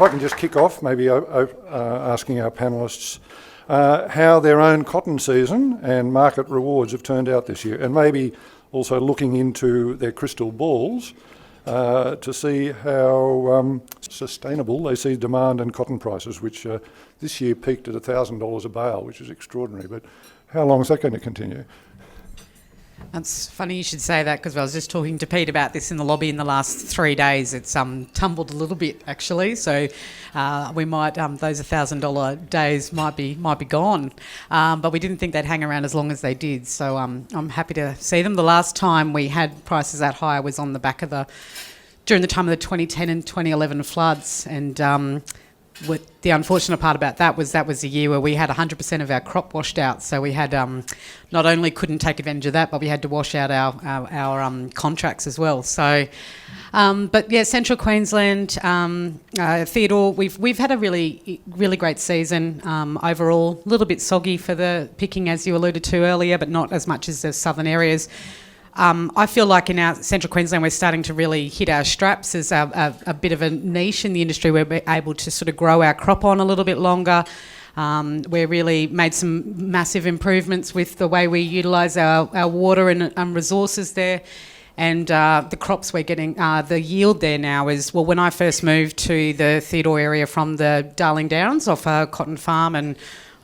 I can just kick off, maybe asking our panellists how their own cotton season and market rewards have turned out this year, and maybe also looking into their crystal balls to see how sustainable they see demand and cotton prices, which this year peaked at $1,000 a bale, which is extraordinary. But how long is that going to continue? It's funny you should say that, because I was just talking to Pete about this in the lobby in the last 3 days. It's tumbled a little bit actually, so we might those $1,000 days might be gone, but we didn't think they'd hang around as long as they did. So I'm happy to see them. The last time we had prices that high was on the back of during the time of the 2010 and 2011 floods, and the unfortunate part about that was a year where we had 100% of our crop washed out. So we had not only couldn't take advantage of that, but we had to wash out our contracts as well. So, but yeah, Central Queensland, Theodore, we've had a really great season overall. A little bit soggy for the picking, as you alluded to earlier, but not as much as the southern areas. I feel like in our Central Queensland we're starting to really hit our straps as a bit of a niche in the industry where we're able to sort of grow our crop on a little bit longer. We're really made some massive improvements with the way we utilise our water and resources there. And the crops we're getting, the yield there now is, well, when I first moved to the Theodore area from the Darling Downs off a cotton farm, and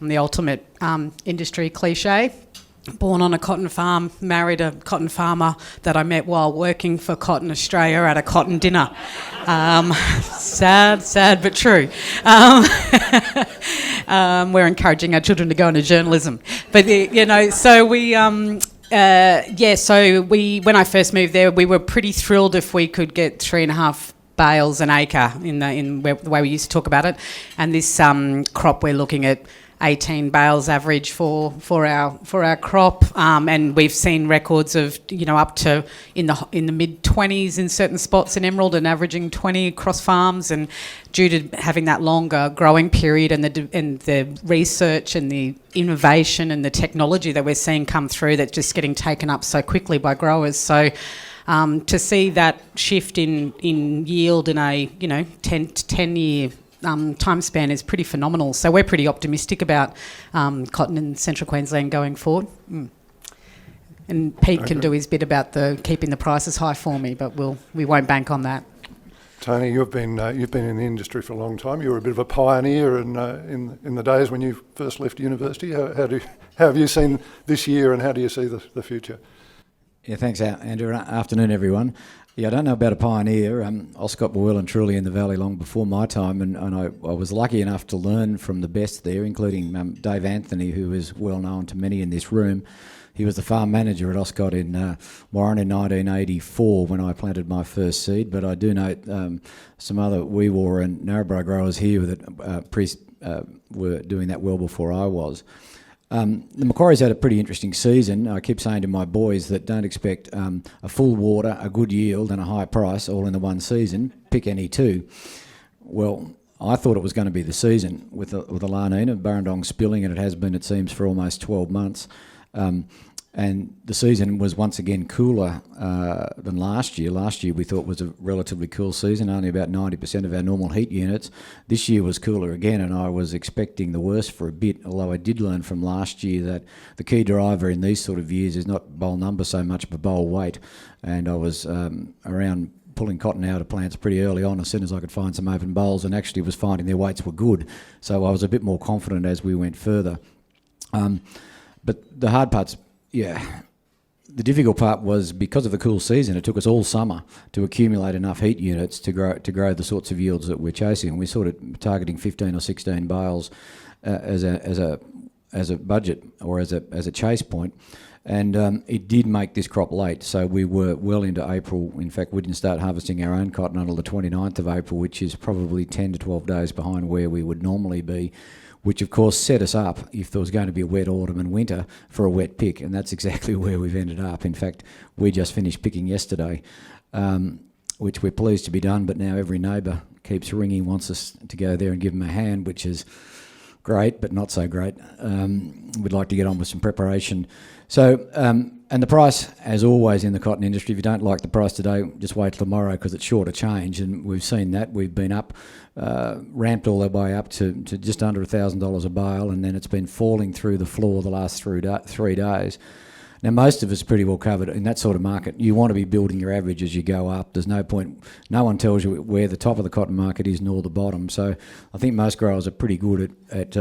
I'm the ultimate industry cliche, born on a cotton farm, married a cotton farmer that I met while working for Cotton Australia at a cotton dinner. Sad but true. We're encouraging our children to go into journalism. But, so we... when I first moved there, we were pretty thrilled if we could get 3.5 bales an acre in the way we used to talk about it. And this crop, we're looking at 18 bales average for our crop, and we've seen records of up to in the mid 20s in certain spots in Emerald, and averaging 20 across farms. And due to having that longer growing period and the research and the innovation and the technology that we're seeing come through, that's just getting taken up so quickly by growers. So to see that shift in yield in a 10 year time span is pretty phenomenal. So we're pretty optimistic about cotton in Central Queensland going forward. And Pete can do his bit about keeping the prices high for me, but we won't bank on that. Tony, you've been in the industry for a long time. You were a bit of a pioneer in the days when you first left university. How have you seen this year, and how do you see the future? Yeah, thanks, Andrew. Afternoon, everyone. Yeah, I don't know about a pioneer. Oscott were well and truly in the valley long before my time, and I was lucky enough to learn from the best there, including Dave Anthony, who is well known to many in this room. He was the farm manager at Oscott in Warren in 1984 when I planted my first seed, but I do note some other Weewar and Narrabri growers here that were doing that well before I was. The Macquarie's had a pretty interesting season. I keep saying to my boys that don't expect a full water, a good yield and a high price all in the one season. Pick any two. Well, I thought it was going to be the season with the La Nina, Burrendong spilling, and it has been, it seems, for almost 12 months. And the season was once again cooler than last year. Last year we thought was a relatively cool season, only about 90% of our normal heat units. This year was cooler again, and I was expecting the worst for a bit, although I did learn from last year that the key driver in these sort of years is not boll number so much, but boll weight. And I was around pulling cotton out of plants pretty early on as soon as I could find some open bolls, and actually was finding their weights were good. So I was a bit more confident as we went further. But the hard part's, the difficult part was because of the cool season, it took us all summer to accumulate enough heat units to grow the sorts of yields that we're chasing. We're sort of targeting 15 or 16 bales as a budget or as a chase point, and it did make this crop late. So we were well into April. In fact, we didn't start harvesting our own cotton until the 29th of April, which is probably 10 to 12 days behind where we would normally be, which of course set us up, if there was going to be a wet autumn and winter, for a wet pick, and that's exactly where we've ended up. In fact, we just finished picking yesterday, which we're pleased to be done, but now every neighbour keeps ringing, wants us to go there and give them a hand, which is great, but not so great. We'd like to get on with some preparation. So, and the price, as always in the cotton industry, if you don't like the price today, just wait till tomorrow because it's sure to change. And we've seen that. We've been up, ramped all the way up to just under $1,000 a bale, and then it's been falling through the floor the last 3 days. Now, most of us are pretty well covered in that sort of market. You want to be building your average as you go up. There's no point, no one tells you where the top of the cotton market is nor the bottom. So I think most growers are pretty good at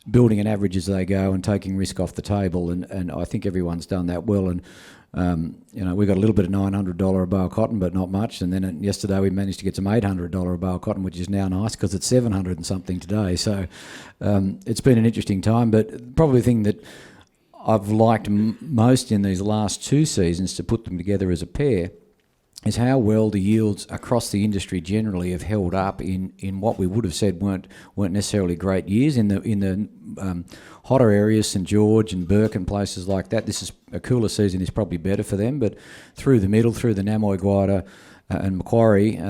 building an average as they go and taking risk off the table. And I think everyone's done that well. And, we got a little bit of $900 a bale cotton, but not much. And then yesterday we managed to get some $800 a bale cotton, which is now nice because it's 700 and something today. So it's been an interesting time. But probably the thing that I've liked most in these last 2 seasons, to put them together as a pair, is how well the yields across the industry generally have held up in what we would have said weren't necessarily great years in the hotter areas, St George and Burke and places like that. This is a cooler season is probably better for them, but through the middle, through the Namoy, Guada and Macquarie,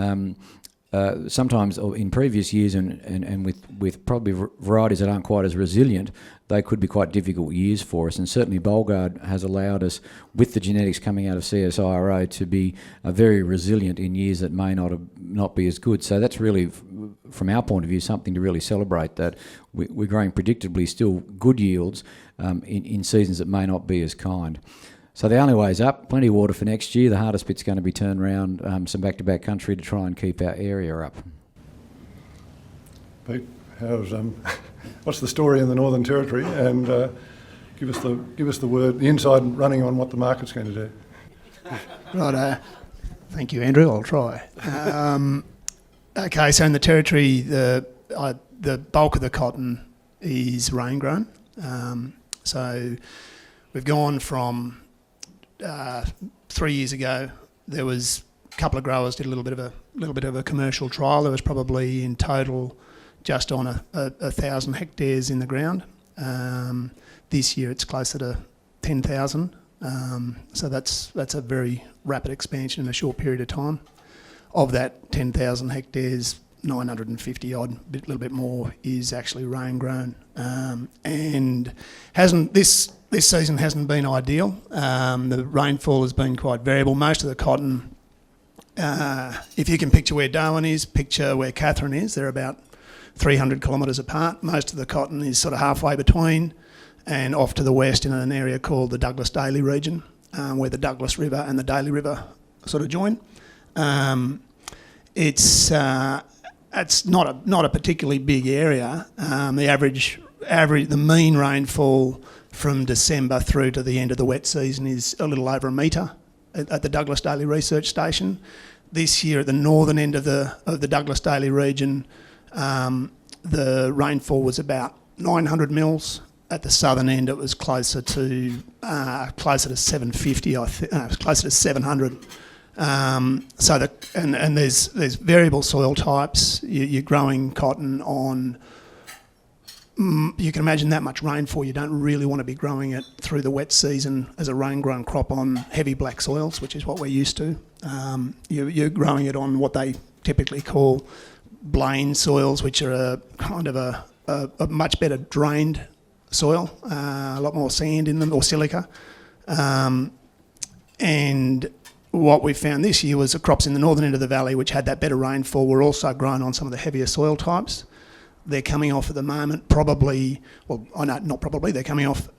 sometimes in previous years and with probably varieties that aren't quite as resilient, they could be quite difficult years for us. And certainly Bolgard has allowed us, with the genetics coming out of CSIRO, to be very resilient in years that may not be as good. So that's really, from our point of view, something to really celebrate, that we're growing predictably still good yields in seasons that may not be as kind. So the only way is up, plenty of water for next year. The hardest bit's going to be turned around, some back-to-back country to try and keep our area up. Pete, what's the story in the Northern Territory? And give us the word, the inside running on what the market's going to do. Right, thank you, Andrew. I'll try. Okay, so in the Territory, the bulk of the cotton is rain grown. So we've gone from 3 years ago. There was a couple of growers did a little bit of a commercial trial. There was probably in total just on 1,000 hectares in the ground. This year it's closer to 10,000. So that's a very rapid expansion in a short period of time. Of that 10,000 hectares, 950 odd, a little bit more, is actually rain grown, and this season hasn't been ideal. The rainfall has been quite variable. Most of the cotton, if you can picture where Darwin is, picture where Catherine is, they're about 300 kilometres apart. Most of the cotton is sort of halfway between, and off to the west in an area called the Douglas Daly region, where the Douglas River and the Daly River sort of join. It's not a particularly big area. The mean rainfall from December through to the end of the wet season is a little over a metre at the Douglas Daly Research Station. This year, at the northern end of the Douglas Daly region, the rainfall was about 900 mils. At the southern end, it was closer to 750. Closer to 700. And there's variable soil types. You're growing cotton on. You can imagine that much rainfall. You don't really want to be growing it through the wet season as a rain-grown crop on heavy black soils, which is what we're used to. You're growing it on what they typically call blaine soils, which are a kind of a much better drained soil, a lot more sand in them, or silica. And what we found this year was the crops in the northern end of the valley, which had that better rainfall, were also grown on some of the heavier soil types. They're coming off at the moment they're coming off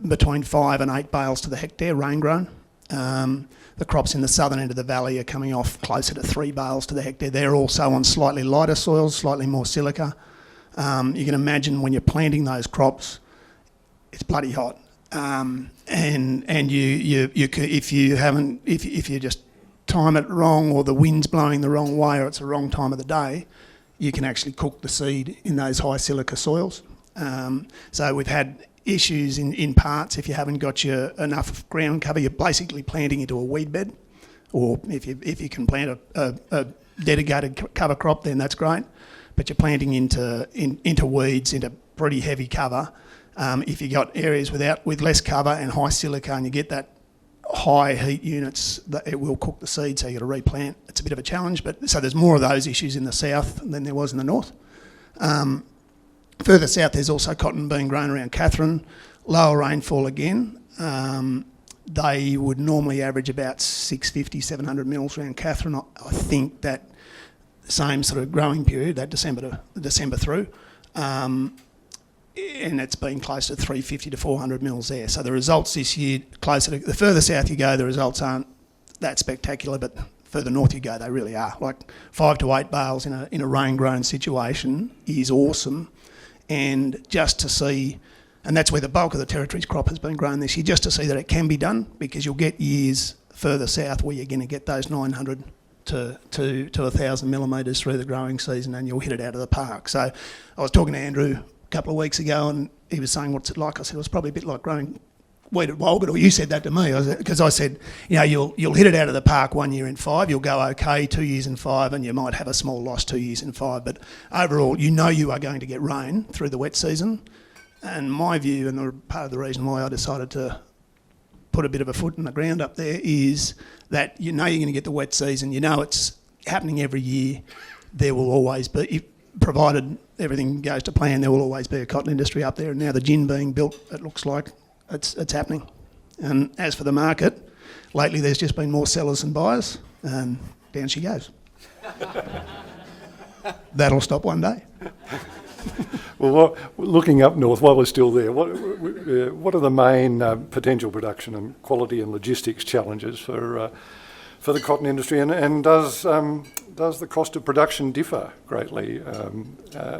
between 5 and 8 bales to the hectare, rain grown. The crops in the southern end of the valley are coming off closer to 3 bales to the hectare. They're also on slightly lighter soils, slightly more silica. You can imagine when you're planting those crops, it's bloody hot. And you if you just time it wrong, or the wind's blowing the wrong way, or it's the wrong time of the day, you can actually cook the seed in those high silica soils. So we've had issues in parts. If you haven't got enough ground cover, you're basically planting into a weed bed, or if you can plant a dedicated cover crop, then that's great. But you're planting into weeds, into pretty heavy cover. If you got areas with less cover and high silica, and you get that high heat units, that it will cook the seed, so you got to replant. It's a bit of a challenge, but so there's more of those issues in the south than there was in the north. Further south, there's also cotton being grown around Katherine. Lower rainfall again. They would normally average about 650, 700 mils around Katherine. I think that same sort of growing period, that December through, and it's been close to 350 to 400 mils there. So the results this year, closer to the further south you go, the results aren't that spectacular, but further north you go, they really are. Like 5 to 8 bales in a rain-grown situation is awesome, and just to see. And that's where the bulk of the territory's crop has been grown this year, just to see that it can be done, because you'll get years further south where you're going to get those 900 to 1,000 millimetres through the growing season, and you'll hit it out of the park. So I was talking to Andrew a couple of weeks ago, and he was saying, what's it like? I said, it was probably a bit like growing wheat at Walgett, or you said that to me, because I said, you'll hit it out of the park 1 year in 5, you'll go okay 2 years in 5, and you might have a small loss 2 years in 5, but overall you are going to get rain through the wet season. And my view, and part of the reason why I decided to put a bit of a foot in the ground up there, is that you're going to get the wet season, it's happening every year. There will always be, provided everything goes to plan, there will always be a cotton industry up there. And now the gin being built, it looks like it's happening. And as for the market, lately there's just been more sellers than buyers, and down she goes. That'll stop one day. Well, looking up north, while we're still there, what are the main potential production and quality and logistics challenges for the cotton industry, and does the cost of production differ greatly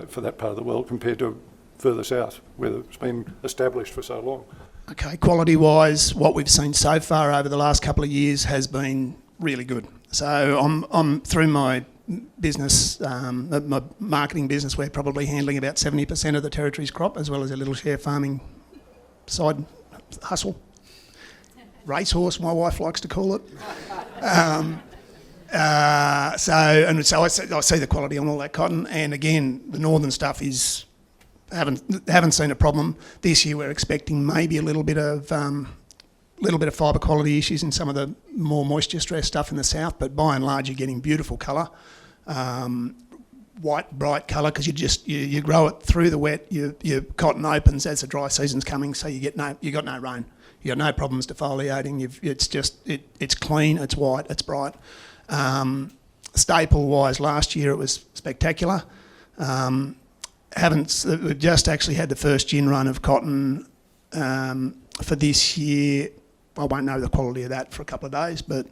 for that part of the world compared to further south, where it's been established for so long? Okay, quality-wise, what we've seen so far over the last couple of years has been really good. So I'm through my business, my marketing business, we're probably handling about 70% of the territory's crop, as well as a little share farming side hustle. Racehorse, my wife likes to call it. So I see the quality on all that cotton, and again, the northern stuff is haven't seen a problem this year. We're expecting maybe a little bit of fibre quality issues in some of the more moisture stressed stuff in the south, but by and large you're getting beautiful colour. White, bright colour, because you grow it through the wet. Your cotton opens as the dry season's coming, so you got no rain. You got no problems defoliating. It's clean, it's white, it's bright. Staple wise, last year it was spectacular. We've just actually had the first gin run of cotton for this year. I won't know the quality of that for a couple of days, but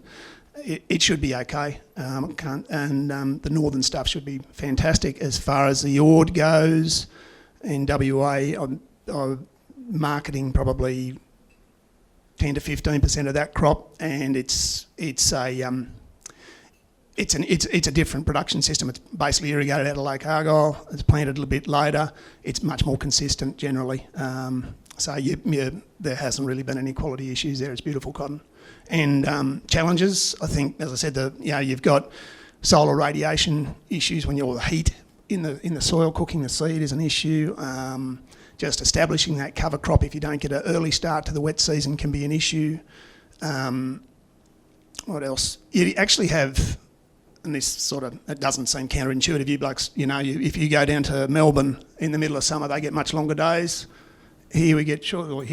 it should be okay. The northern stuff should be fantastic. As far as the ord goes, in WA, I'm marketing probably 10 to 15% of that crop, and it's a different production system. It's basically irrigated out of Lake Argyle. It's planted a little bit later. It's much more consistent generally. So there hasn't really been any quality issues there. It's beautiful cotton. And challenges, I think, as I said, you've got solar radiation issues when you're the heat in the soil. Cooking the seed is an issue. Just establishing that cover crop, if you don't get an early start to the wet season, can be an issue. What else? You actually have, and this it doesn't seem counterintuitive, you blokes, if you go down to Melbourne in the middle of summer, they get much longer days. Days get shorter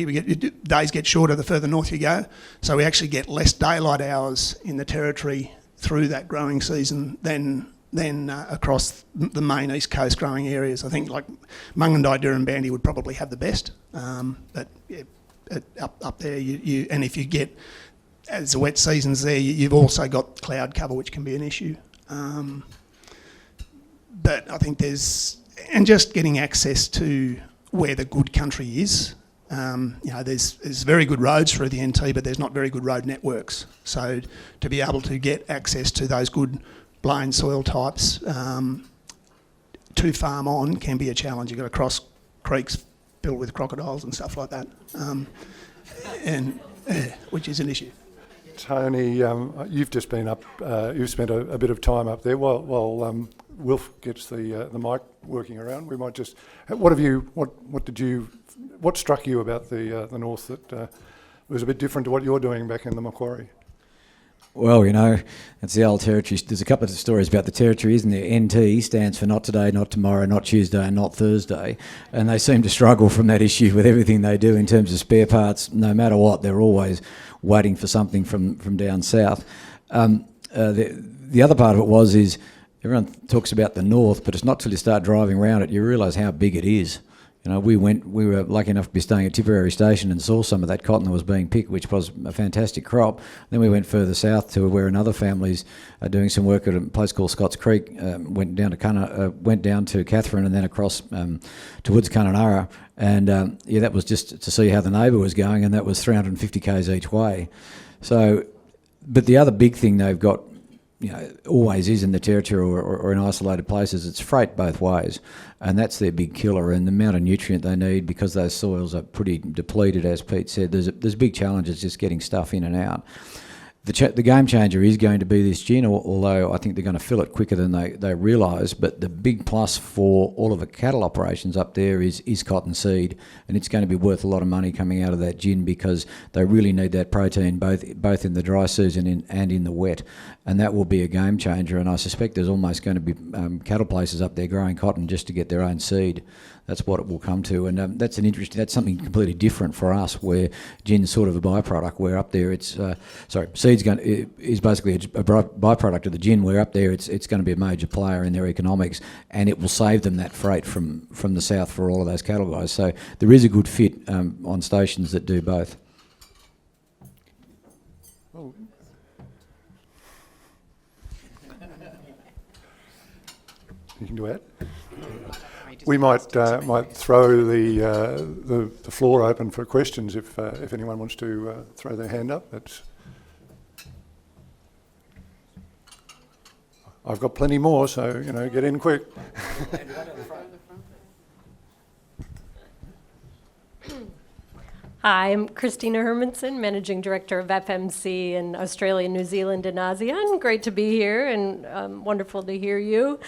the further north you go. So we actually get less daylight hours in the territory through that growing season than across the main east coast growing areas. I think like Mungandai, Dirranbandi would probably have the best. But up there, and if you get, as the wet season's there, you've also got cloud cover, which can be an issue. But I think and just getting access to where the good country is. There's very good roads through the NT, but there's not very good road networks. So to be able to get access to those good blown soil types to farm on can be a challenge. You've got to cross creeks filled with crocodiles and stuff like that, which is an issue. Tony, you've just been up. You've spent a bit of time up there while Wilf gets the mic working around. We might just. What struck you about the north that was a bit different to what you're doing back in the Macquarie? Well, you know, it's the old territory. There's a couple of stories about the territory, isn't there? NT stands for not today, not tomorrow, not Tuesday, and not Thursday. And they seem to struggle from that issue with everything they do in terms of spare parts. No matter what, they're always waiting for something from down south. The other part of it is everyone talks about the north, but it's not till you start driving around it you realise how big it is. You know, we were lucky enough to be staying at Tipperary Station and saw some of that cotton that was being picked, which was a fantastic crop. Then we went further south to where another family's doing some work at a place called Scotts Creek. Went down to Catherine and then across towards Kununurra, and that was just to see how the neighbour was going, and that was 350 k's each way. So, but the other big thing they've got, you know, always is in the territory or in isolated places, it's freight both ways, and that's their big killer. And the amount of nutrient they need, because those soils are pretty depleted, as Pete said, there's big challenges just getting stuff in and out. The game changer is going to be this gin, although I think they're going to fill it quicker than they realise. But the big plus for all of the cattle operations up there is cotton seed, and it's going to be worth a lot of money coming out of that gin, because they really need that protein both in the dry season and in the wet, and that will be a game changer. And I suspect there's almost going to be cattle places up there growing cotton just to get their own seed. That's what it will come to, and that's something completely different for us, where gin's sort of a byproduct. Where up there, seed's is basically a byproduct of the gin. Where up there, it's going to be a major player in their economics, and it will save them that freight from the south for all of those cattle guys. So there is a good fit on stations that do both. You can do that. We might throw the floor open for questions if anyone wants to throw their hand up. I've got plenty more, so get in quick. Hi, I'm Christina Hermanson, Managing Director of FMC in Australia, New Zealand, and ASEAN. Great to be here, and wonderful to hear you.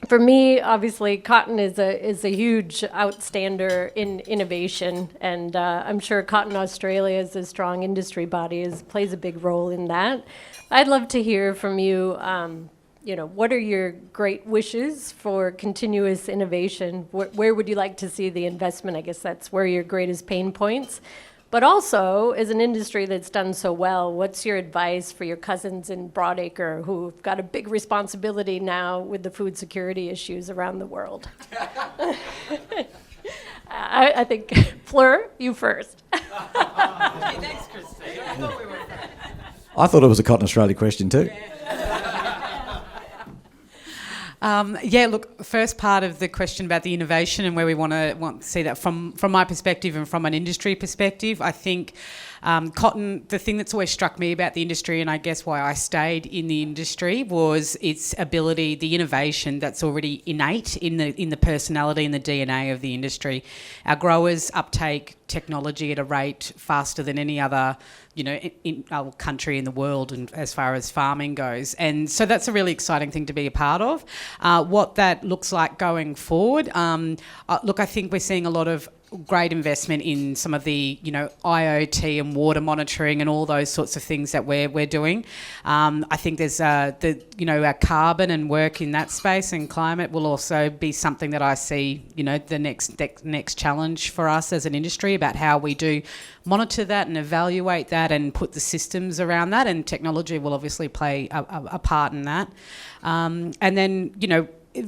For me, obviously, cotton is a huge outstander in innovation, and I'm sure Cotton Australia, as a strong industry body, plays a big role in that. I'd love to hear from you. What are your great wishes for continuous innovation? Where would you like to see the investment? I guess that's where your greatest pain points. But also, as an industry that's done so well, what's your advice for your cousins in Broadacre who've got a big responsibility now with the food security issues around the world? I think, Fleur, you first. Thanks, Christine. I thought it was a Cotton Australia question too. Look, first part of the question about the innovation and where we want to see that from my perspective and from an industry perspective, I think cotton, the thing that's always struck me about the industry, and I guess why I stayed in the industry, was its ability, the innovation that's already innate in the personality and the DNA of the industry. Our growers uptake technology at a rate faster than any other in our country in the world, and as far as farming goes. And so that's a really exciting thing to be a part of. What that looks like going forward, I think we're seeing a lot of great investment in some of the, IoT and water monitoring and all those sorts of things that we're doing. I think there's our carbon and work in that space, and climate will also be something that I see, the next challenge for us as an industry, about how we do monitor that and evaluate that and put the systems around that, and technology will obviously play a part in that. And then,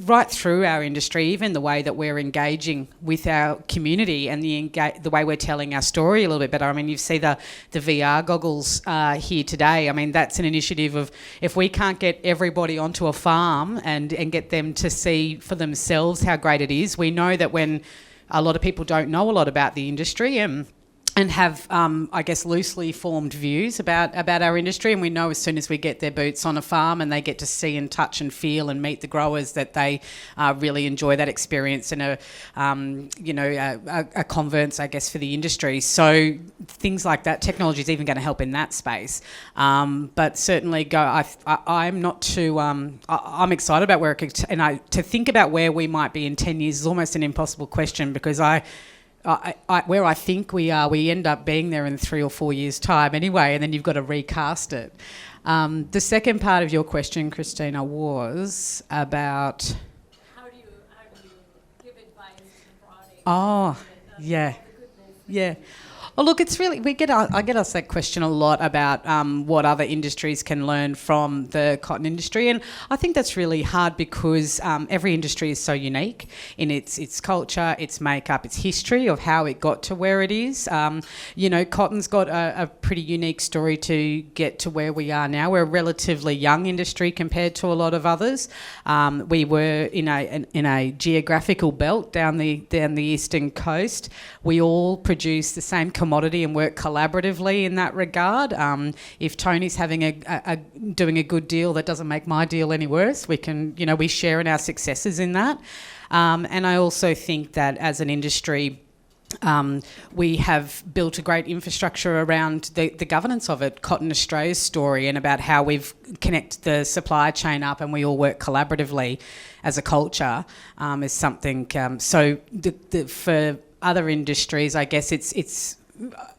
right through our industry, even the way that we're engaging with our community and the way we're telling our story a little bit better. I mean, you see the VR goggles here today. I mean, that's an initiative of, if we can't get everybody onto a farm and get them to see for themselves how great it is, we know that when a lot of people don't know a lot about the industry and have, loosely formed views about our industry. And we know as soon as we get their boots on a farm and they get to see and touch and feel and meet the growers, that they really enjoy that experience and a converse, I guess, for the industry. So things like that, technology is even going to help in that space. But certainly I'm not too... I'm excited about where it could... to think about where we might be in 10 years is almost an impossible question, because where I think we are, we end up being there in 3 or 4 years' time anyway, and then you've got to recast it. The second part of your question, Christina, was about... How do you give advice to broadening? Oh, yeah. Yeah. Well, look, it's really I get asked that question a lot about what other industries can learn from the cotton industry, and I think that's really hard because every industry is so unique in its culture, its makeup, its history of how it got to where it is. Cotton's got a pretty unique story to get to where we are now. We're a relatively young industry compared to a lot of others. We were in a geographical belt down the eastern coast. We all produce the same commodity and work collaboratively in that regard. If Tony's having doing a good deal, that doesn't make my deal any worse. We share in our successes in that. And I also think that as an industry, we have built a great infrastructure around the governance of it. Cotton Australia's story and about how we've connected the supply chain up and we all work collaboratively as a culture is something. For other industries, I guess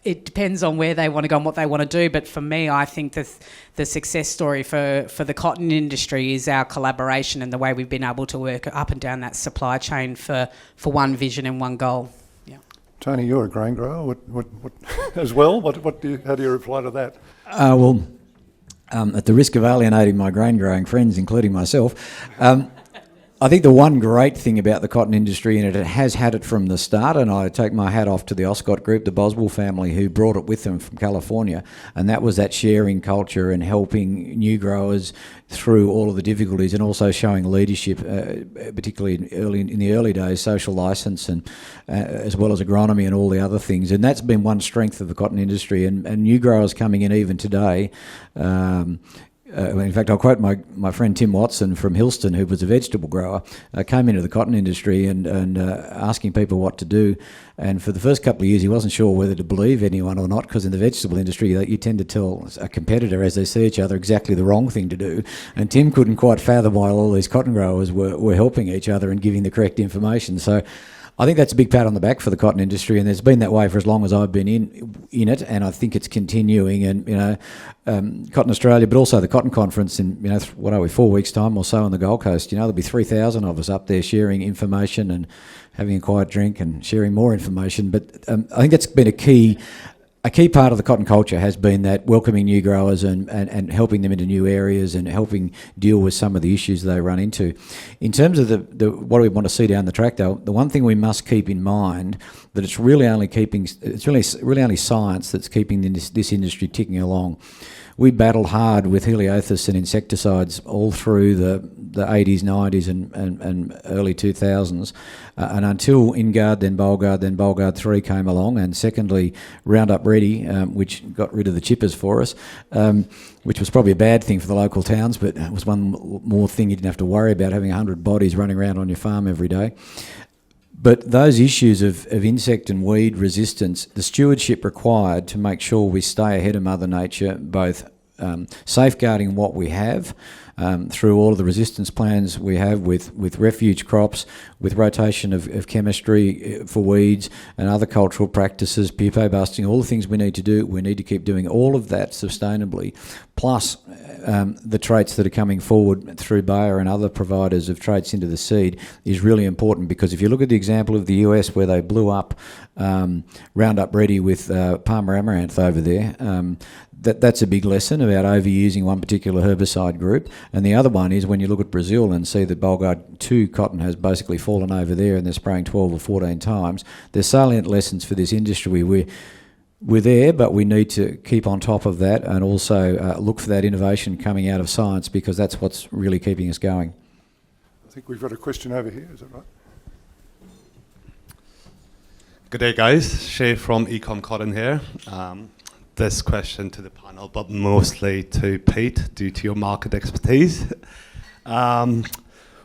it depends on where they want to go and what they want to do. But for me, I think the success story for the cotton industry is our collaboration and the way we've been able to work up and down that supply chain for one vision and one goal. Yeah. Tony, you're a grain grower. What as well? How do you reply to that? At the risk of alienating my grain growing friends, including myself. I think the one great thing about the cotton industry, and it has had it from the start, and I take my hat off to the Oscott group, the Boswell family, who brought it with them from California, and that was that sharing culture and helping new growers through all of the difficulties, and also showing leadership, particularly in the early days, social licence, and as well as agronomy and all the other things. And that's been one strength of the cotton industry, and new growers coming in even today. In fact, I'll quote my friend Tim Watson from Hillston, who was a vegetable grower, came into the cotton industry and asking people what to do. And for the first couple of years, he wasn't sure whether to believe anyone or not, because in the vegetable industry, you tend to tell a competitor as they see each other exactly the wrong thing to do. And Tim couldn't quite fathom why all these cotton growers were helping each other and giving the correct information. So I think that's a big pat on the back for the cotton industry, and it's been that way for as long as I've been in it, and I think it's continuing. And Cotton Australia, but also the Cotton Conference in 4 weeks' time or so on the Gold Coast. There'll be 3,000 of us up there sharing information and having a quiet drink and sharing more information. But I think that's been a key part of the cotton culture, has been that welcoming new growers and helping them into new areas and helping deal with some of the issues they run into. In terms of what we want to see down the track, though, the one thing we must keep in mind that it's really only science that's keeping this industry ticking along. We battled hard with heliothis and insecticides all through the 80s, 90s and early 2000s. And until InGuard, then BollGuard 3 came along, and secondly, Roundup Ready, which got rid of the chippers for us, which was probably a bad thing for the local towns, but it was one more thing you didn't have to worry about, having 100 bodies running around on your farm every day. But those issues of insect and weed resistance, the stewardship required to make sure we stay ahead of Mother Nature, both safeguarding what we have through all of the resistance plans we have with refuge crops, with rotation of chemistry for weeds and other cultural practices, pupae busting, all the things we need to do. We need to keep doing all of that sustainably, plus the traits that are coming forward through Bayer and other providers of traits into the seed is really important, because if you look at the example of the US where they blew up Roundup Ready with Palmer amaranth over there, that's a big lesson about overusing one particular herbicide group. And the other one is when you look at Brazil and see that BollGuard 2 cotton has basically fallen over there and they're spraying 12 or 14 times. There's salient lessons for this industry. We're there, but we need to keep on top of that and also look for that innovation coming out of science, because that's what's really keeping us going. I think we've got a question over here, is that right? Good day, guys. Shay from Ecom Cotton here. This question to the panel, but mostly to Pete, due to your market expertise.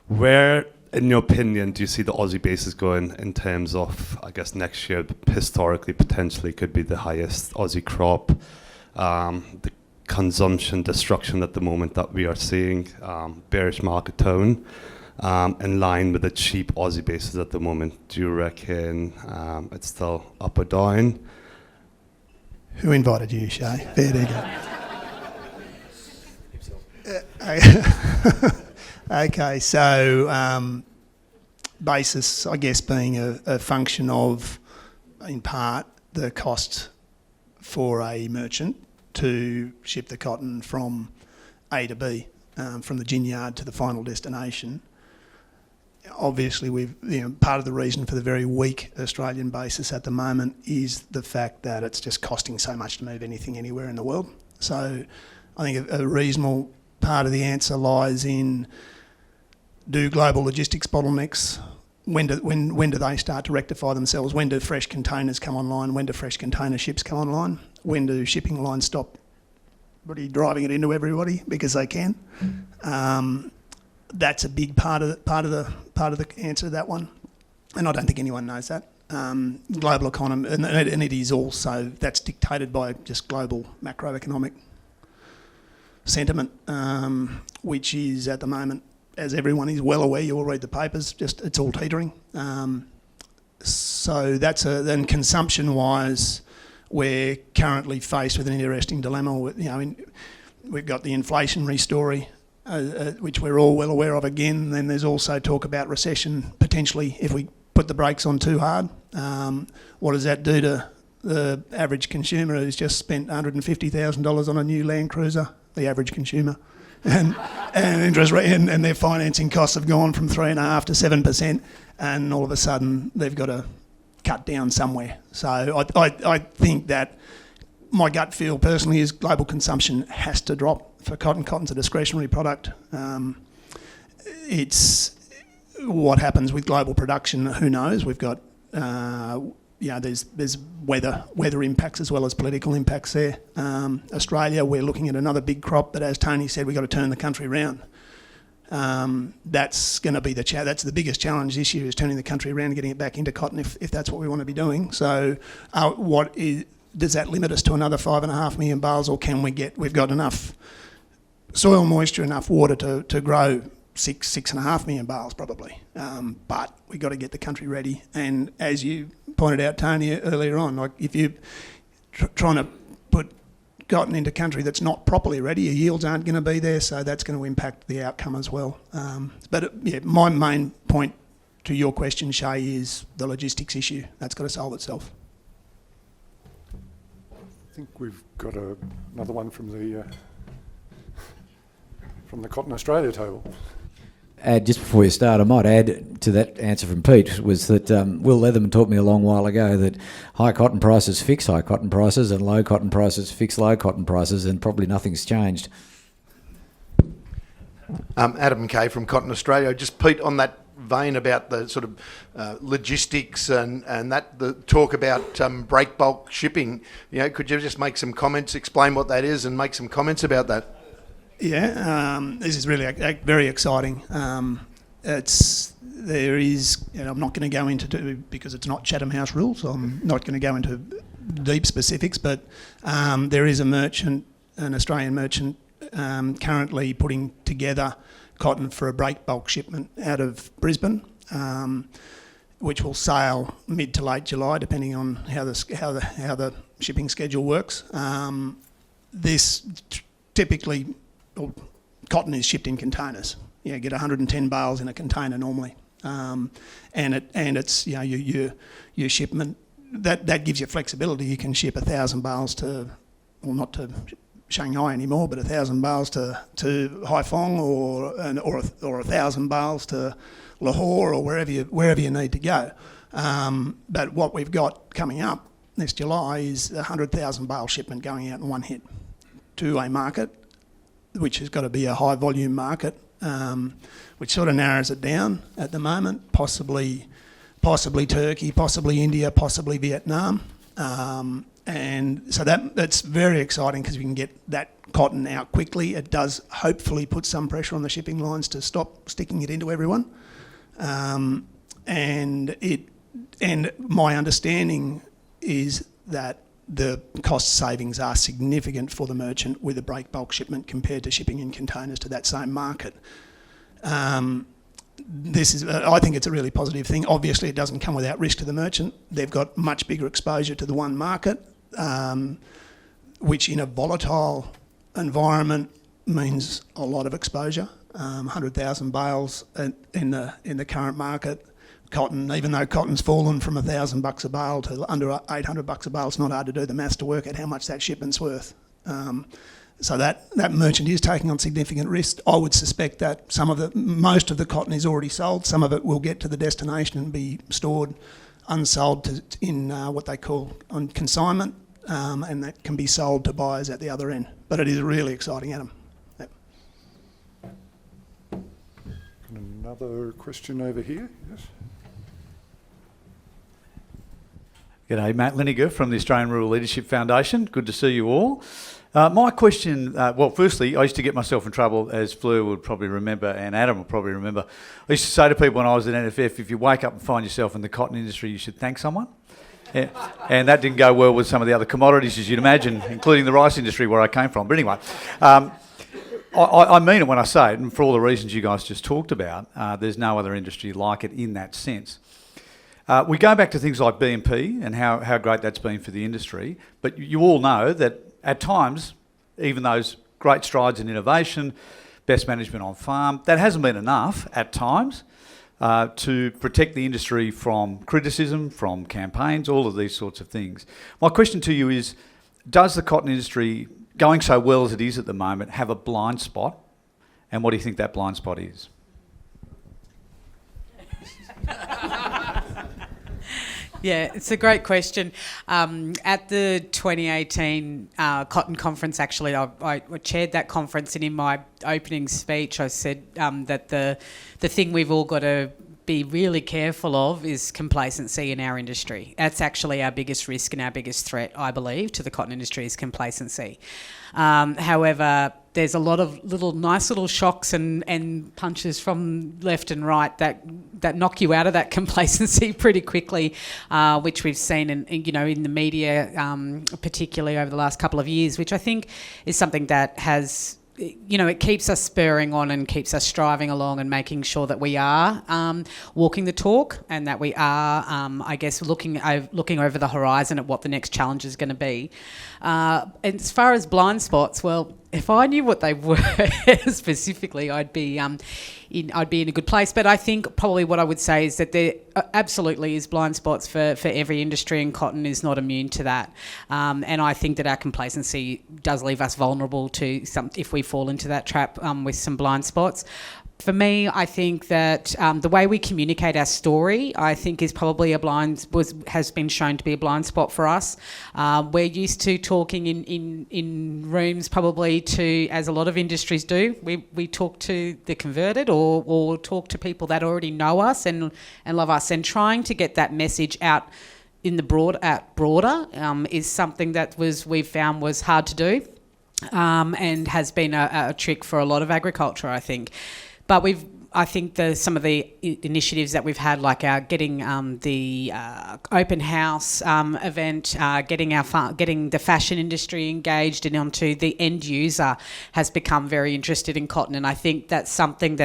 Where, in your opinion, do you see the Aussie basis going in terms of, I guess, next year, historically, potentially could be the highest Aussie crop, the consumption destruction at the moment that we are seeing, bearish market tone, in line with the cheap Aussie basis at the moment? Do you reckon it's still up or down? Who invited you, Shay? There you go. Okay, so basis, I guess, being a function of, in part, the cost for a merchant to ship the cotton from A to B, from the gin yard to the final destination. Obviously, part of the reason for the very weak Australian basis at the moment is the fact that it's just costing so much to move anything anywhere in the world. So I think a reasonable part of the answer lies in, do global logistics bottlenecks, when do they start to rectify themselves? When do fresh containers come online? When do fresh container ships come online? When do shipping lines stop really driving it into everybody because they can? That's a big part of the answer to that one, and I don't think anyone knows that. Global economy, and it is also, that's dictated by just global macroeconomic sentiment, which is at the moment, as everyone is well aware, you all read the papers, just it's all teetering. So that's then consumption-wise, we're currently faced with an interesting dilemma. We've got the inflationary story, which we're all well aware of again. Then there's also talk about recession potentially if we put the brakes on too hard. What does that do to the average consumer who's just spent $150,000 on a new Land Cruiser? The average consumer, and interest rate and their financing costs have gone from 3.5% to 7%, and all of a sudden they've got to cut down somewhere. So I think that my gut feel personally is global consumption has to drop for cotton. Cotton's a discretionary product. It's what happens with global production. Who knows? We've got there's weather impacts as well as political impacts there. Australia, we're looking at another big crop, but as Tony said, we've got to turn the country round. That's going to be that's the biggest challenge this year, is turning the country around and getting it back into cotton if that's what we want to be doing. So does that limit us to another 5.5 million bales, or can we've got enough soil moisture, enough water to grow 6.5 million bales probably, but we've got to get the country ready. And as you pointed out, Tony, earlier on, like if you're trying to put cotton into country that's not properly ready, your yields aren't going to be there, so that's going to impact the outcome as well. My main point to your question, Shay, is the logistics issue. That's got to solve itself. I think we've got another one from the Cotton Australia table. Just before you start, I might add to that answer from Pete was that Will Leatherman taught me a long while ago that high cotton prices fix high cotton prices and low cotton prices fix low cotton prices, and probably nothing's changed. Adam Kay from Cotton Australia. Just Pete, on that vein about the sort of logistics and that the talk about break bulk shipping, could you just make some comments, explain what that is, and make some comments about that? Yeah, this is really very exciting. There is, I'm not going to go into, because it's not Chatham House rules, so I'm not going to go into deep specifics, but there is an Australian merchant currently putting together cotton for a break bulk shipment out of Brisbane, which will sail mid to late July, depending on how the shipping schedule works. This typically, cotton is shipped in containers. You get 110 bales in a container normally, and it's your shipment that gives you flexibility. You can ship 1,000 bales not to Shanghai anymore, but 1,000 bales to Haiphong or 1,000 bales to Lahore or wherever you need to go. But what we've got coming up this July is a 100,000 bale shipment going out in one hit to a market which has got to be a high volume market, which sort of narrows it down at the moment, possibly Turkey, possibly India, possibly Vietnam. And so that's very exciting because we can get that cotton out quickly. It does hopefully put some pressure on the shipping lines to stop sticking it into everyone. And my understanding is that the cost savings are significant for the merchant with a break bulk shipment compared to shipping in containers to that same market. this is, I think it's a really positive thing. Obviously, it doesn't come without risk to the merchant. They've got much bigger exposure to the one market, which in a volatile environment means a lot of exposure. 100,000 bales in the current market. Cotton, even though cotton's fallen from $1,000 a bale to under $800 a bale, it's not hard to do the maths to work out how much that shipment's worth. So that merchant is taking on significant risk. I would suspect that most of the cotton is already sold. Some of it will get to the destination and be stored unsold in what they call on consignment, and that can be sold to buyers at the other end. But it is really exciting, Adam. Yep. Another question over here. Yes. G'day, Matt Liniger from the Australian Rural Leadership Foundation. Good to see you all. My question, well, firstly, I used to get myself in trouble, as Fleur would probably remember, and Adam will probably remember. I used to say to people when I was at NFF, if you wake up and find yourself in the cotton industry, you should thank someone. Yeah. And that didn't go well with some of the other commodities, as you'd imagine, including the rice industry where I came from. But anyway, I mean it when I say it, and for all the reasons you guys just talked about, there's no other industry like it in that sense. We go back to things like BNP and how great that's been for the industry, but you all know that at times, even those great strides in innovation, best management on farm, that hasn't been enough at times to protect the industry from criticism, from campaigns, all of these sorts of things. My question to you is, does the cotton industry, going so well as it is at the moment, have a blind spot? And what do you think that blind spot is? Yeah, it's a great question. At the 2018 Cotton Conference, actually, I chaired that conference, and in my opening speech I said that the thing we've all got to be really careful of is complacency in our industry. That's actually our biggest risk and our biggest threat, I believe, to the cotton industry is complacency. However, there's a lot of nice little shocks and punches from left and right that knock you out of that complacency pretty quickly, which we've seen in the media, particularly over the last couple of years, which I think is something that has, it keeps us spurring on and keeps us striving along and making sure that we are walking the talk, and that we are, I guess, looking over the horizon at what the next challenge is going to be. And as far as blind spots, well, if I knew what they were specifically, I'd be in a good place. But I think probably what I would say is that there absolutely is blind spots for every industry, and cotton is not immune to that. And I think that our complacency does leave us vulnerable to if we fall into that trap with some blind spots. For me, I think that the way we communicate our story, I think, is probably has been shown to be a blind spot for us. We're used to talking in rooms, probably as a lot of industries do. We talk to the converted or talk to people that already know us and love us, and trying to get that message out in the broader is something that we've found was hard to do, and has been a trick for a lot of agriculture, I think. But I think some of the initiatives that we've had, like our getting the open house event, getting the fashion industry engaged and onto the end user, has become very interested in cotton. And I think that's something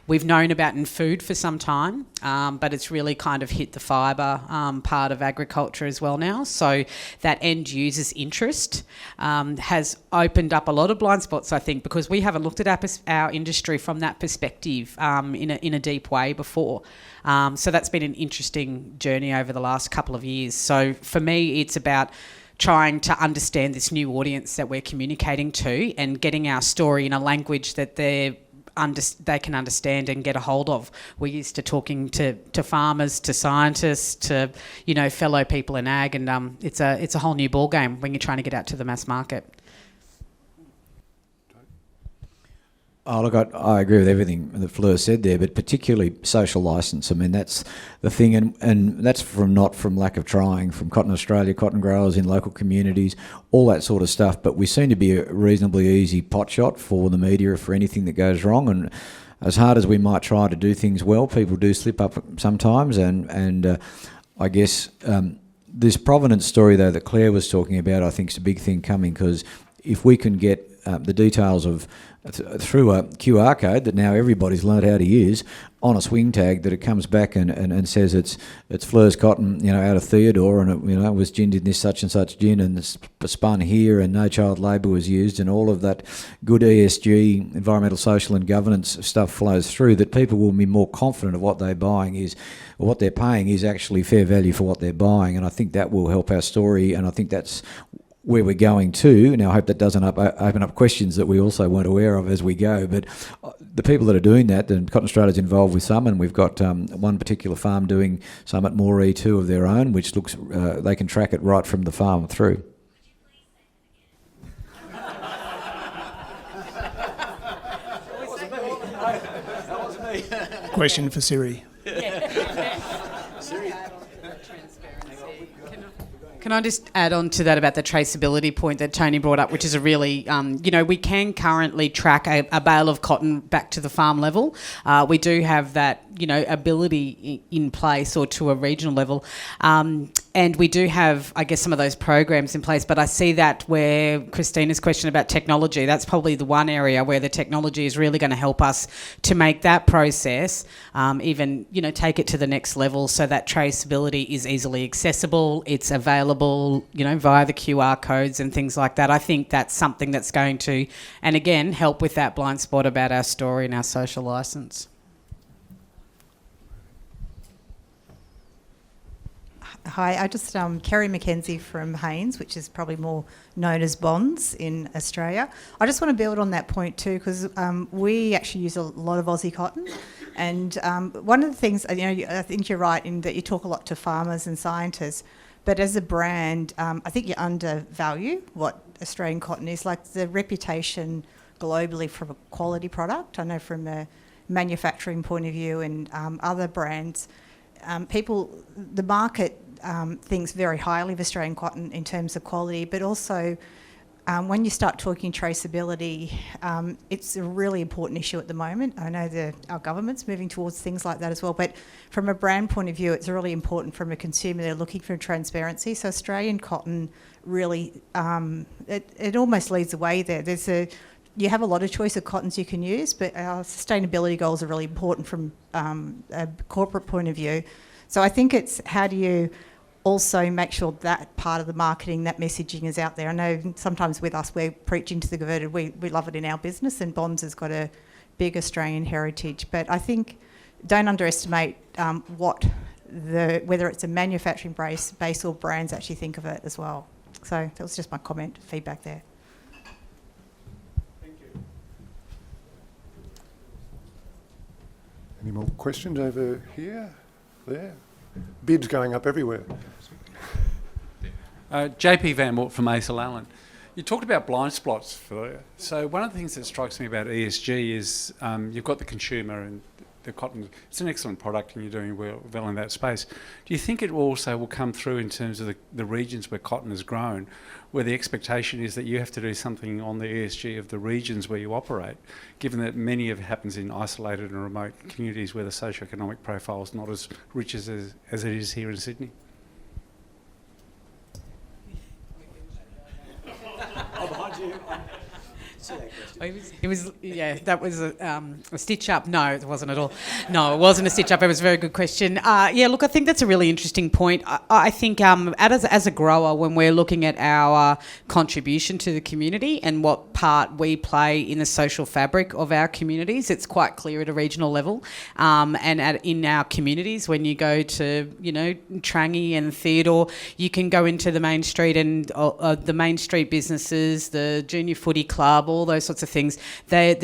we've known about in food for some time, but it's really kind of hit the fibre part of agriculture as well now. So that end user's interest has opened up a lot of blind spots, I think, because we haven't looked at our industry from that perspective in a deep way before. So that's been an interesting journey over the last couple of years. So for me, it's about trying to understand this new audience that we're communicating to, and getting our story in a language that they can understand and get a hold of. We're used to talking to farmers, to scientists, to fellow people in ag, and it's a whole new ball game when you're trying to get out to the mass market. Oh, look, I agree with everything that Fleur said there, but particularly social licence. I mean, that's the thing, and that's not from lack of trying, from Cotton Australia, cotton growers in local communities, all that sort of stuff. But we seem to be a reasonably easy potshot for the media for anything that goes wrong. And as hard as we might try to do things well, people do slip up sometimes. And I guess this provenance story, though, that Claire was talking about, I think is a big thing coming, because if we can get the details of through a QR code that now everybody's learnt how to use on a swing tag, that it comes back and says it's Fleur's cotton, out of Theodore, and it was ginned in this such and such gin and spun here, and no child labour was used, and all of that good ESG, environmental, social and governance stuff flows through, that people will be more confident of what they're buying is, or what they're paying is actually fair value for what they're buying. And I think that will help our story, and I think that's where we're going to. Now, I hope that doesn't open up questions that we also weren't aware of as we go, but the people that are doing that, and Cotton Australia's involved with some, and we've got one particular farm doing some at Moree too of their own, which looks, they can track it right from the farm through. Question for Siri. Can I just add on to that about the traceability point that Tony brought up, which is a really, we can currently track a bale of cotton back to the farm level. We do have that, ability in place, or to a regional level. And we do have, I guess, some of those programs in place. But I see that where Christina's question about technology, that's probably the one area where the technology is really going to help us to make that process even, take it to the next level, so that traceability is easily accessible, it's available, via the QR codes and things like that. I think that's something that's going to, and again, help with that blind spot about our story and our social licence. Hi, I just Kerry McKenzie from Haynes, which is probably more known as Bonds in Australia. I just want to build on that point too, because we actually use a lot of Aussie cotton, and one of the things, I think you're right in that you talk a lot to farmers and scientists, but as a brand, I think you undervalue what Australian cotton is, like the reputation globally for a quality product. I know from a manufacturing point of view and other brands, the market thinks very highly of Australian cotton in terms of quality, but also when you start talking traceability, it's a really important issue at the moment. I know our government's moving towards things like that as well, but from a brand point of view, it's really important from a consumer. They're looking for transparency. So Australian cotton really, it almost leads the way there. You have a lot of choice of cottons you can use, but our sustainability goals are really important from a corporate point of view. So I think it's how do you also make sure that part of the marketing, that messaging is out there. I know sometimes with us we're preaching to the converted. We love it in our business, and Bonds has got a big Australian heritage. But I think don't underestimate whether it's a manufacturing base or brands actually think of it as well. So that was just my comment, feedback there. Any more questions over here? There? Bids going up everywhere. JP Van Walt from Acel Allen. You talked about blind spots, Fleur. So one of the things that strikes me about ESG is you've got the consumer and the cotton. It's an excellent product and you're doing well in that space. Do you think it also will come through in terms of the regions where cotton is grown, where the expectation is that you have to do something on the ESG of the regions where you operate, given that many of it happens in isolated and remote communities where the socioeconomic profile is not as rich as it is here in Sydney? That was a stitch up. No, it wasn't at all. No, it wasn't a stitch up. It was a very good question. Look, I think that's a really interesting point. I think as a grower, when we're looking at our contribution to the community and what part we play in the social fabric of our communities, it's quite clear at a regional level. In our communities, when you go to, Trangie and Theodore, you can go into the main street and the main street businesses, the junior footy club, all those sorts of things. They're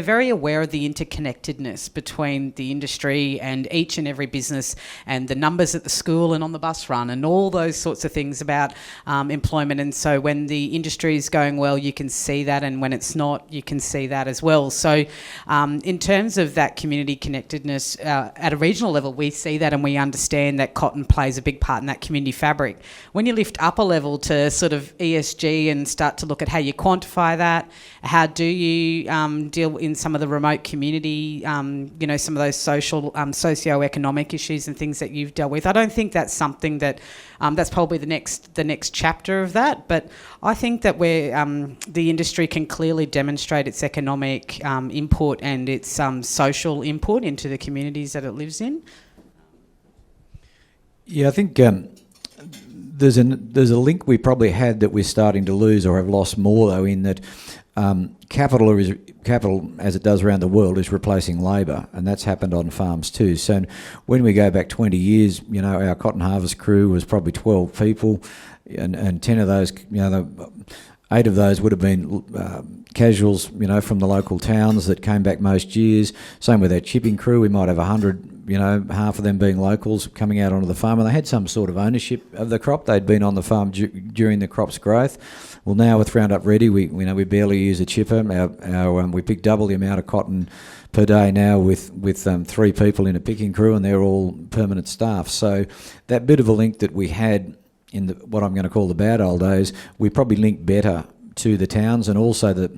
very aware of the interconnectedness between the industry and each and every business, and the numbers at the school and on the bus run and all those sorts of things about employment. And so when the industry is going well, you can see that, and when it's not, you can see that as well. So in terms of that community connectedness at a regional level, we see that and we understand that cotton plays a big part in that community fabric. When you lift up a level to sort of ESG and start to look at how you quantify that, how do you deal in some of the remote community, some of those social, socio-economic issues and things that you've dealt with. I don't think that's something that, that's probably the next chapter of that, but I think that the industry can clearly demonstrate its economic input and its social input into the communities that it lives in. Yeah, I think there's a link we probably had that we're starting to lose or have lost more, though, in that capital, as it does around the world, is replacing labour, and that's happened on farms too. So when we go back 20 years, our cotton harvest crew was probably 12 people, and 10 of those, 8 of those would have been casuals, from the local towns that came back most years. Same with our chipping crew. We might have 100, half of them being locals coming out onto the farm, and they had some sort of ownership of the crop. They'd been on the farm during the crop's growth. Well, now with Roundup Ready, we barely use a chipper. We pick double the amount of cotton per day now with 3 people in a picking crew, and they're all permanent staff. So that bit of a link that we had in what I'm going to call the bad old days, we probably linked better to the towns, and also the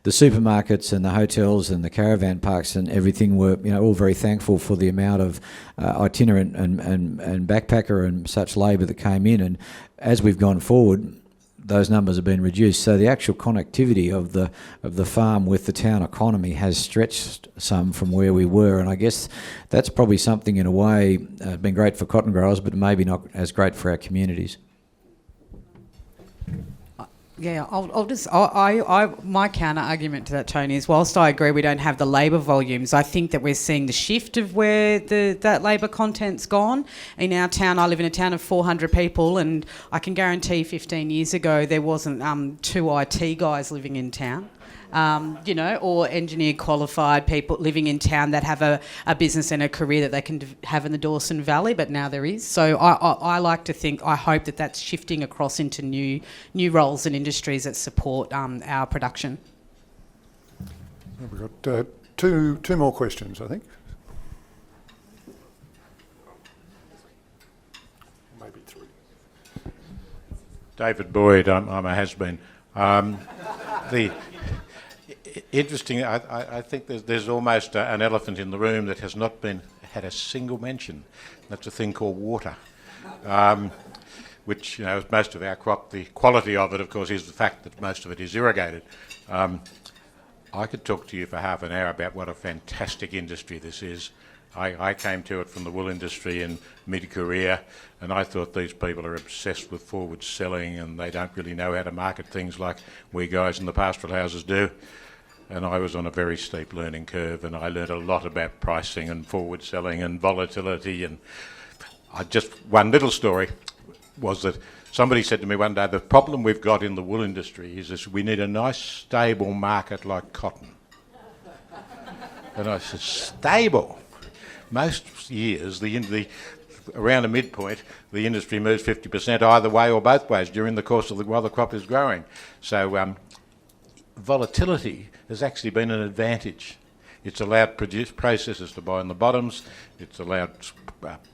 supermarkets and the hotels and the caravan parks and everything were all very thankful for the amount of itinerant and backpacker and such labour that came in. And as we've gone forward, those numbers have been reduced. So the actual connectivity of the farm with the town economy has stretched some from where we were, and I guess that's probably something in a way been great for cotton growers, but maybe not as great for our communities. Yeah, my counter argument to that, Tony, is whilst I agree we don't have the labour volumes, I think that we're seeing the shift of where that labour content's gone. In our town, I live in a town of 400 people, and I can guarantee 15 years ago there wasn't 2 IT guys living in town. Or engineer qualified people living in town that have a business and a career that they can have in the Dawson Valley, but now there is. So I like to think, I hope that that's shifting across into new roles and industries that support our production. We've got two more questions, I think. Maybe 3. David Boyd, I'm a has-been. Interesting, I think there's almost an elephant in the room that has not had a single mention. That's a thing called water, which, is most of our crop. The quality of it, of course, is the fact that most of it is irrigated. I could talk to you for half an hour about what a fantastic industry this is. I came to it from the wool industry in mid-career, and I thought these people are obsessed with forward selling, and they don't really know how to market things like we guys in the pastoral houses do. And I was on a very steep learning curve, and I learned a lot about pricing and forward selling and volatility. And one little story was that somebody said to me one day, the problem we've got in the wool industry is this: we need a nice stable market like cotton. And I said, stable? Most years, around a midpoint, the industry moves 50% either way or both ways during the course of while the crop is growing. So volatility has actually been an advantage. It's allowed processors to buy on the bottoms, it's allowed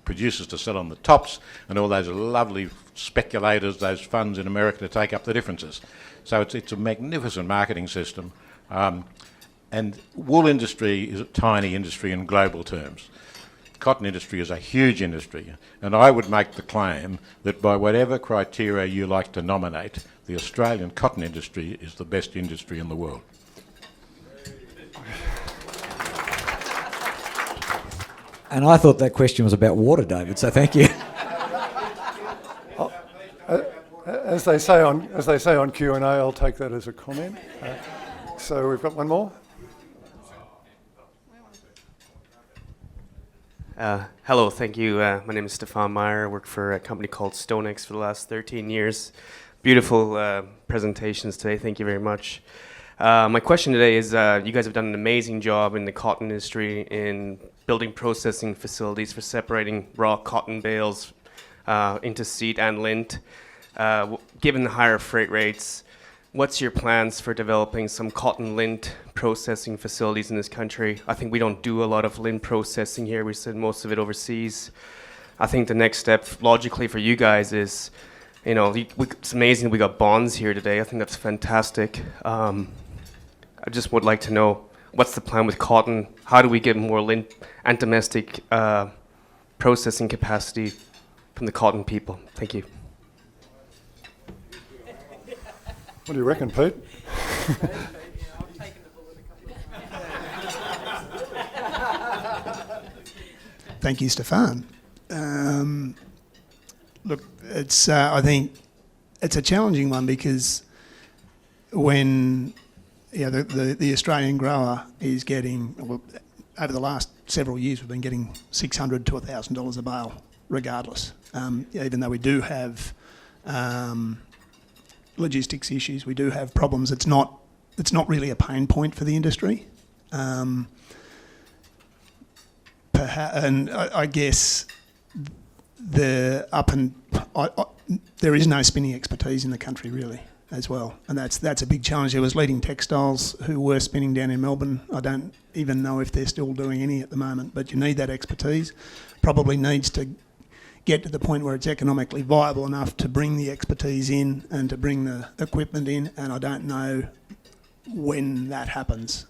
producers to sell on the tops, and all those lovely speculators, those funds in America, to take up the differences. So it's a magnificent marketing system. And wool industry is a tiny industry in global terms. Cotton industry is a huge industry, and I would make the claim that by whatever criteria you like to nominate, the Australian cotton industry is the best industry in the world. And I thought that question was about water, David, so thank you. As they say on Q&A, I'll take that as a comment. So we've got one more. Hello, thank you. My name is Stefan Meyer. I work for a company called StoneX for the last 13 years. Beautiful presentations today. Thank you very much. My question today is, you guys have done an amazing job in the cotton industry in building processing facilities for separating raw cotton bales into seed and lint. Given the higher freight rates, what's your plans for developing some cotton lint processing facilities in this country? I think we don't do a lot of lint processing here. We send most of it overseas. I think the next step logically for you guys is, it's amazing we got bonds here today. I think that's fantastic. I just would like to know what's the plan with cotton? How do we get more and domestic processing capacity from the cotton people? Thank you. What do you reckon, Pete? Thank you, Stefan. Look, it's I think it's a challenging one because when the Australian grower is getting, well, over the last several years we've been getting $600 to $1,000 a bale regardless. Even though we do have logistics issues, we do have problems. It's not really a pain point for the industry. And I guess there is no spinning expertise in the country really as well, and that's a big challenge. There was Leading Textiles who were spinning down in Melbourne. I don't even know if they're still doing any at the moment, but you need that expertise. Probably needs to get to the point where it's economically viable enough to bring the expertise in and to bring the equipment in, and I don't know when that happens.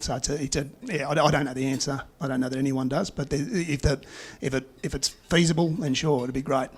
So I don't know the answer. I don't know that anyone does. But if it's feasible, then sure, it'd be great.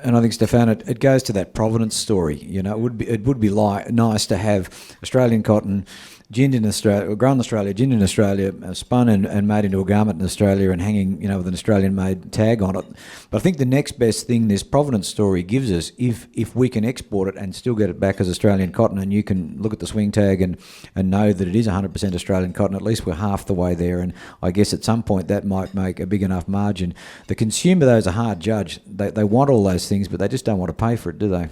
And I think, Stefan, it goes to that provenance story. It would be nice to have Australian cotton ginned in Australia, grown in Australia, ginned in Australia, spun and made into a garment in Australia and hanging, with an Australian-made tag on it. But I think the next best thing this provenance story gives us, if we can export it and still get it back as Australian cotton, and you can look at the swing tag and know that it is 100% Australian cotton, at least we're half the way there. And I guess at some point that might make a big enough margin. The consumer, though, is a hard judge. They want all those things, but they just don't want to pay for it, do they?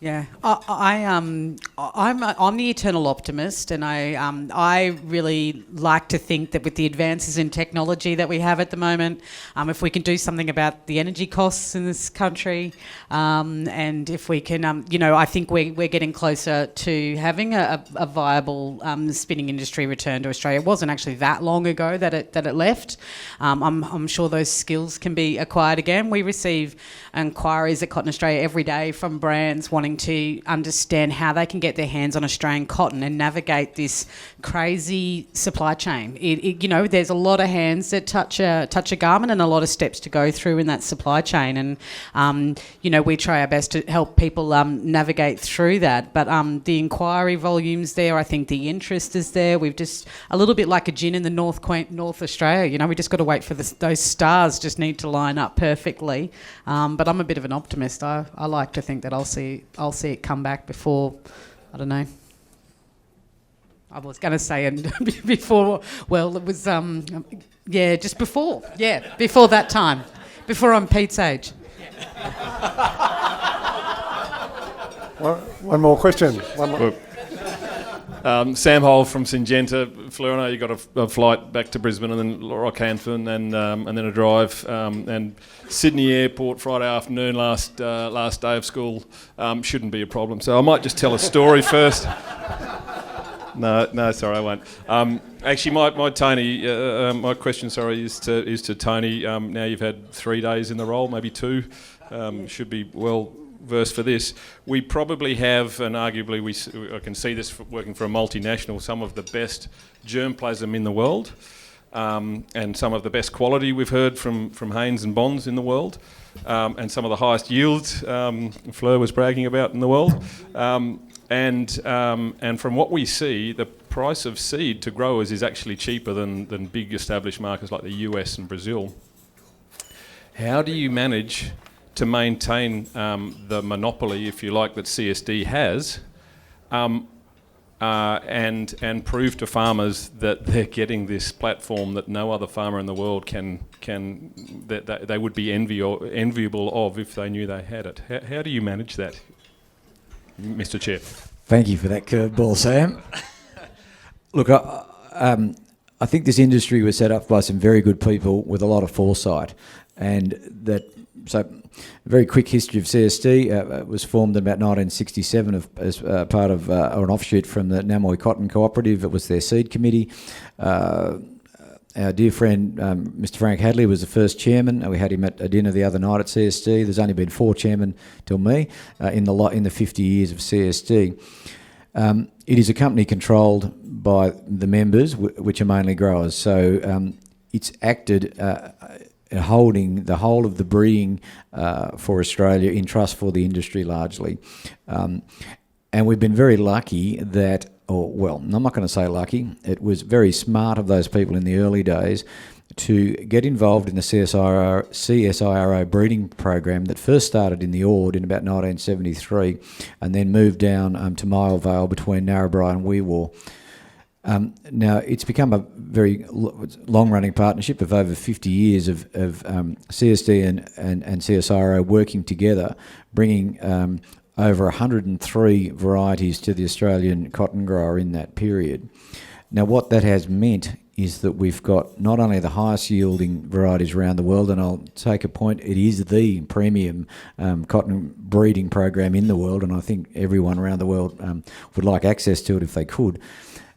Yeah, I'm the eternal optimist, and I really like to think that with the advances in technology that we have at the moment, if we can do something about the energy costs in this country, and if we can, I think we're getting closer to having a viable spinning industry return to Australia. It wasn't actually that long ago that it left. I'm sure those skills can be acquired again. We receive inquiries at Cotton Australia every day from brands wanting to understand how they can get their hands on Australian cotton and navigate this crazy supply chain. There's a lot of hands that touch a garment and a lot of steps to go through in that supply chain, and we try our best to help people navigate through that. But the inquiry volume's there. I think the interest is there. We've just a little bit like a gin in the North Australia. We just got to wait for those stars just need to line up perfectly. But I'm a bit of an optimist. I like to think that I'll see it come back before, I don't know. I was going to say before. Well, it was just before. Yeah, before that time, before I'm Pete's age. One more question. Sam Hole from Syngenta. Fleur, I know you got a flight back to Brisbane and then Rockhampton and then a drive. And Sydney Airport Friday afternoon, last day of school, shouldn't be a problem. So I might just tell a story first. No, sorry, I won't. Actually, my question, is to Tony. Now you've had 3 days in the role, maybe 2. Should be well versed for this. We probably have, and arguably I can see this working for a multinational, some of the best germplasm in the world, and some of the best quality we've heard from Haynes and Bonds in the world, and some of the highest yields Fleur was bragging about in the world. And from what we see, the price of seed to growers is actually cheaper than big established markets like the US and Brazil. How do you manage to maintain the monopoly, if you like, that CSD has, and prove to farmers that they're getting this platform that no other farmer in the world that they would be enviable of if they knew they had it? How do you manage that, Mr. Chair? Thank you for that curveball, Sam. Look, I think this industry was set up by some very good people with a lot of foresight, and so a very quick history of CSD. Was formed in about 1967 as part of or an offshoot from the Namoy Cotton Cooperative. It was their seed committee. Our dear friend Mr. Frank Hadley was the first chairman. We had him at a dinner the other night at CSD. There's only been 4 chairmen till me in the 50 years of CSD. It is a company controlled by the members, which are mainly growers. So it's acted holding the whole of the breeding for Australia in trust for the industry largely. And we've been very lucky that, I'm not going to say lucky, it was very smart of those people in the early days to get involved in the CSIRO breeding program that first started in the Ord in about 1973 and then moved down to Mile Vale between Narrabri and Weewaw. Now, it's become a very long-running partnership of over 50 years of CSD and CSIRO working together, bringing over 103 varieties to the Australian cotton grower in that period. Now, what that has meant is that we've got not only the highest yielding varieties around the world, and I'll take a point, it is the premium cotton breeding program in the world, and I think everyone around the world would like access to it if they could.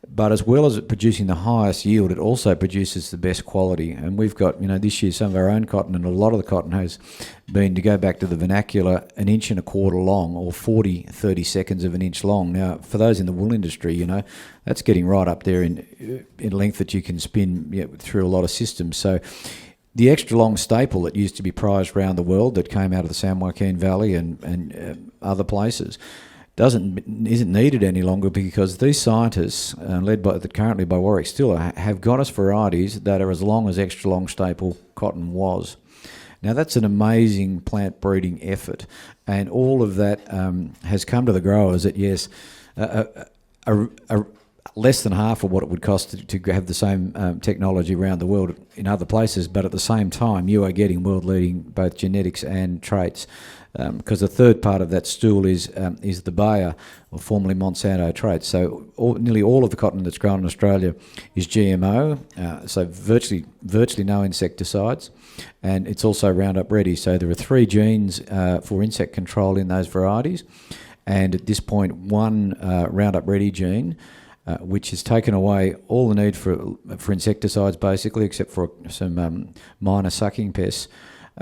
But as well as it producing the highest yield, it also produces the best quality. And we've got, this year some of our own cotton, and a lot of the cotton has been, to go back to the vernacular, 1.25 inches long, or 30 seconds of an inch long. Now, for those in the wool industry, that's getting right up there in length that you can spin through a lot of systems. So the extra long staple that used to be prized around the world that came out of the San Joaquin Valley and other places isn't needed any longer, because these scientists, currently by Warwick Stiller, have got us varieties that are as long as extra long staple cotton was. Now, that's an amazing plant breeding effort, and all of that has come to the growers at, yes, less than half of what it would cost to have the same technology around the world in other places, but at the same time you are getting world-leading both genetics and traits, because the third part of that stool is the Bayer, or formerly Monsanto traits. So nearly all of the cotton that's grown in Australia is GMO, so virtually no insecticides, and it's also Roundup Ready. So there are 3 genes for insect control in those varieties, and at this point one Roundup Ready gene, which has taken away all the need for insecticides basically, except for some minor sucking pests,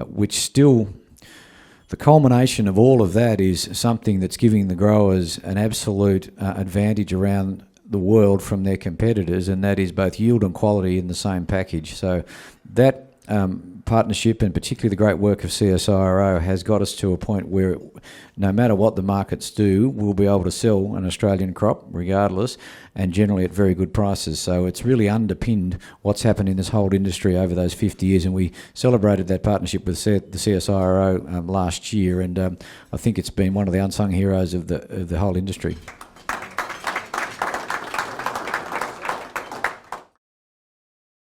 which still, the culmination of all of that is something that's giving the growers an absolute advantage around the world from their competitors, and that is both yield and quality in the same package. So that partnership, and particularly the great work of CSIRO, has got us to a point where no matter what the markets do, we'll be able to sell an Australian crop regardless, and generally at very good prices. So it's really underpinned what's happened in this whole industry over those 50 years, and we celebrated that partnership with the CSIRO last year, and I think it's been one of the unsung heroes of the whole industry.